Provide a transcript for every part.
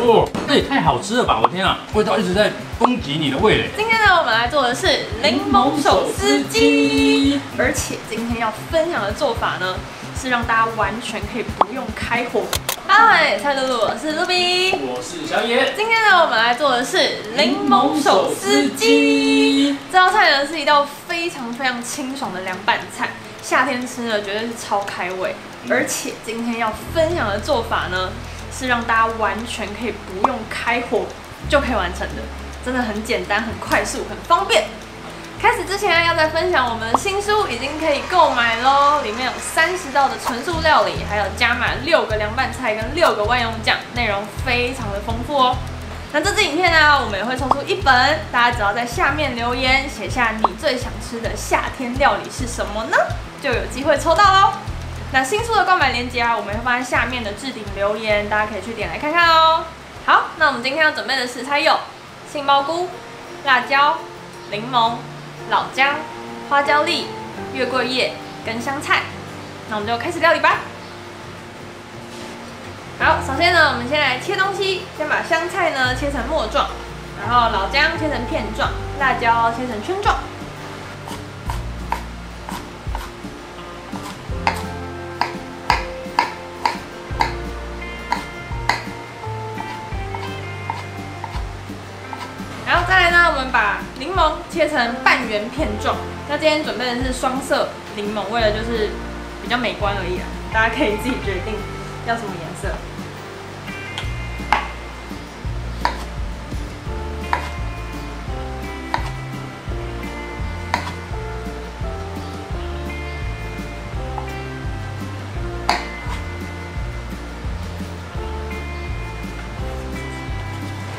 哦，这也太好吃了吧！我天啊，味道一直在攻击你的味蕾。今天呢，我们来做的是柠檬手撕鸡，而且今天要分享的做法呢，是让大家完全可以不用开火。嗨，蔡露露，我是露比，我是小野。今天呢，我们来做的是柠檬手撕鸡。这道菜呢是一道非常清爽的凉拌菜，夏天吃呢绝对是超开胃。而且今天要分享的做法呢，是让大家完全可以不用开火就可以完成的，真的很简单、很快速、很方便。开始之前要再分享我们的新书，已经可以购买咯，里面有30道的纯素料理，还有加满6个凉拌菜跟6个万用酱，内容非常的丰富哦。那这支影片呢，我们也会抽出1本，大家只要在下面留言写下你最想吃的夏天料理是什么呢，就有机会抽到咯。那新书的购买链接啊，我们会放在下面的置顶留言，大家可以去点来看看哦。好，那我们今天要准备的食材有杏鲍菇、辣椒、柠檬、老姜、花椒粒、月桂叶跟香菜。那我们就开始料理吧。好，首先呢，我们先来切东西，先把香菜呢切成末状，然后老姜切成片状，辣椒切成圈状。然后再来呢，我们把柠檬切成半圆片状。那今天准备的是双色柠檬，为了就是比较美观而已啦，大家可以自己决定要什么颜色。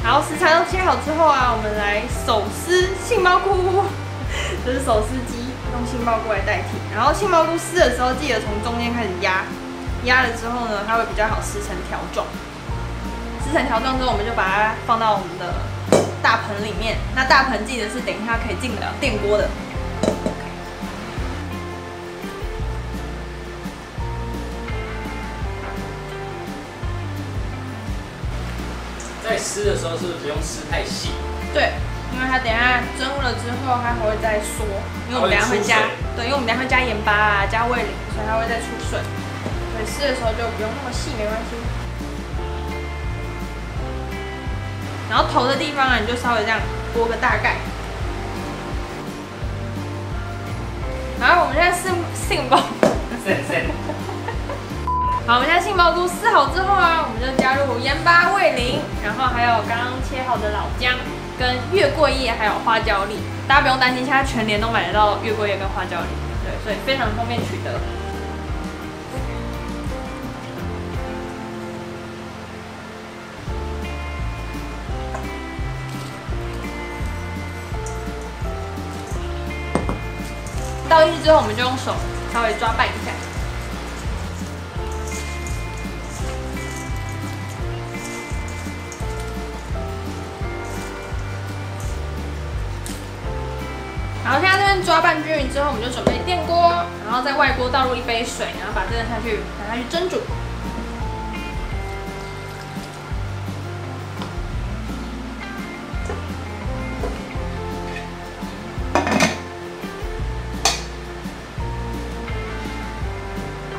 然后食材都切好之后啊，我们来手撕杏鲍菇，这是手撕鸡，用杏鲍菇来代替。然后杏鲍菇撕的时候，记得从中间开始压，压了之后呢，它会比较好撕成条状。撕成条状之后，我们就把它放到我们的大盆里面。那大盆记得是等一下可以进得了电锅的。在撕的时候是不是不用撕太细？对，因为它等一下蒸了之后，它还会再缩，因为我们等一下会加，对，因为我们等一下会加盐巴啊，加味淋，所以它会再出水。所以撕的时候就不用那么细，没关系。然后头的地方啊，你就稍微这样拨个大概。然后我们现在杏鲍。好，我们现在杏鲍菇撕好之后啊，我们就加入盐巴、味淋，然后还有刚刚切好的老姜、跟月桂叶，还有花椒粒。大家不用担心，现在全联都买得到月桂叶跟花椒粒，对，所以非常方便取得。倒进去之后，我们就用手稍微抓拌一下。然后现在这边抓拌均匀之后，我们就准备电锅，然后在外锅倒入1杯水，然后把这个拿下去蒸煮。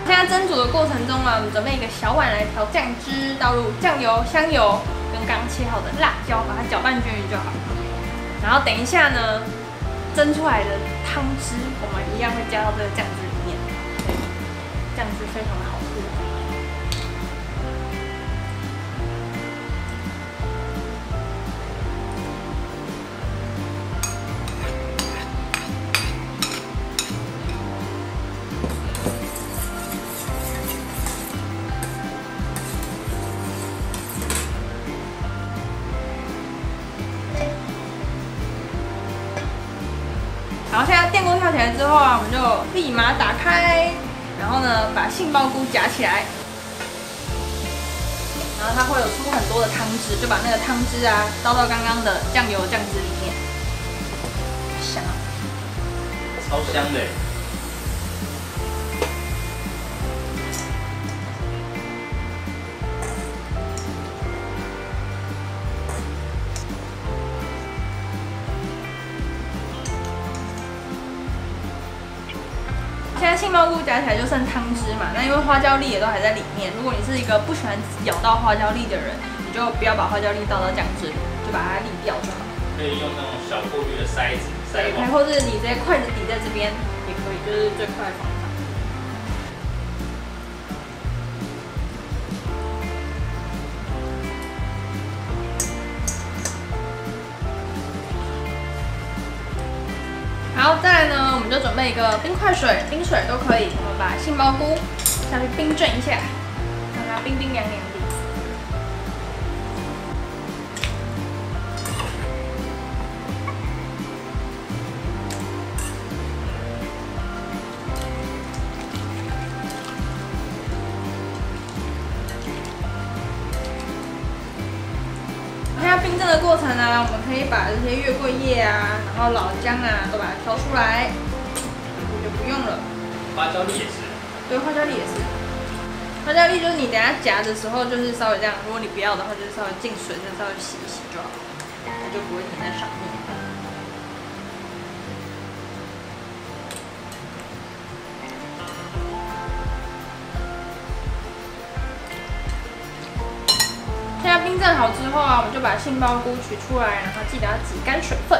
现在蒸煮的过程中啊，我们准备一个小碗来调酱汁，倒入酱油、香油跟刚切好的辣椒，把它搅拌均匀就好。然后等一下呢，蒸出来的汤汁，我们一样会加到这个酱汁里面，酱汁非常的好喝。然后现在电锅跳起来之后啊，我们就立马打开，然后呢把杏鲍菇夹起来，然后它会有出很多的汤汁，就把那个汤汁啊倒到刚刚的酱油酱汁里面，香，超香的。杏鲍菇夹起来就剩汤汁嘛，那因为花椒粒也都还在里面。如果你是一个不喜欢咬到花椒粒的人，你就不要把花椒粒倒到酱汁里，就把它沥掉就好。可以用那种小过滤的筛子筛完，或者你直接筷子抵在这边也可以，就是最快的方法。好，再来呢，我们就准备一个冰块水、冰水都可以。我们把杏鲍菇下去冰镇一下，让它冰冰凉凉的。它冰镇的过程呢，我们可以把这些月桂叶啊，然后老姜啊，都把它挑出来，就不用了。花椒粒也是。对，花椒粒也是。花椒粒就是你等下夹的时候，就是稍微这样，如果你不要的话，就是稍微进水，再稍微洗一洗就好，它就不会粘在上面。现在冰镇好之后啊，我们就把杏鲍菇取出来，然后记得要挤干水分，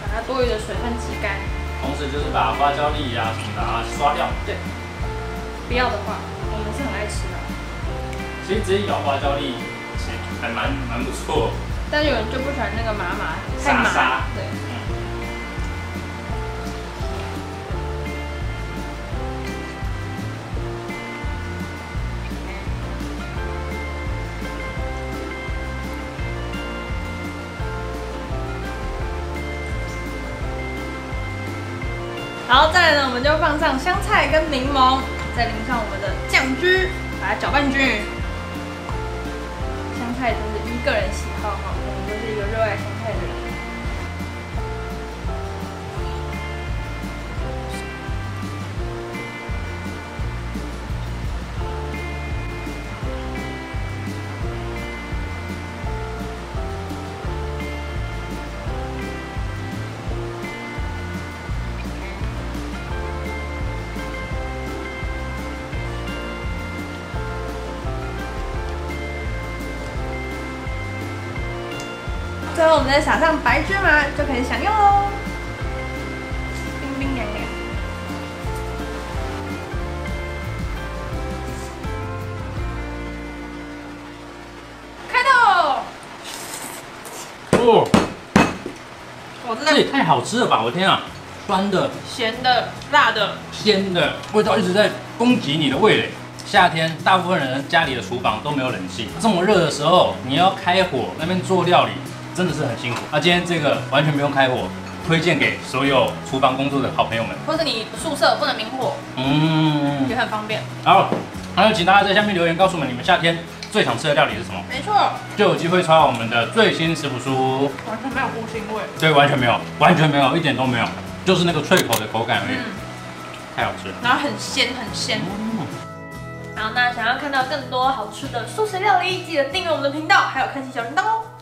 把它多余的水分挤干。同时就是把花椒粒啊什么的刷掉。对，不要的话，我们是很爱吃的。其实直接咬花椒粒，其实还蛮不错。但有人就不喜欢那个麻麻，太麻。沙对。好，再来呢，我们就放上香菜跟柠檬，再淋上我们的酱汁，把它搅拌均匀。香菜就是依个人喜好哈，我们都是一个热爱香菜的人。最后我们再撒上白芝麻，就可以享用喽，冰冰凉凉。开动！哦，我真这也的太好吃了吧！我天啊，酸的、咸的、辣的、鲜的，味道一直在攻击你的味蕾。夏天大部分人家里的厨房都没有冷气，这么热的时候，你要开火那边做料理，真的是很辛苦。那今天这个完全不用开火，推荐给所有厨房工作的好朋友们。或者你宿舍不能明火，也很方便。好，还有请大家在下面留言告诉我们你们夏天最想吃的料理是什么，没错，就有机会抽到我们的最新食谱书。完全没有菇腥味。对，完全没有，完全没有，一点都没有，就是那个脆口的口感而已，太好吃了。然后很鲜，很鲜。好，那想要看到更多好吃的素食料理，记得订阅我们的频道，还有开启小铃铛哦。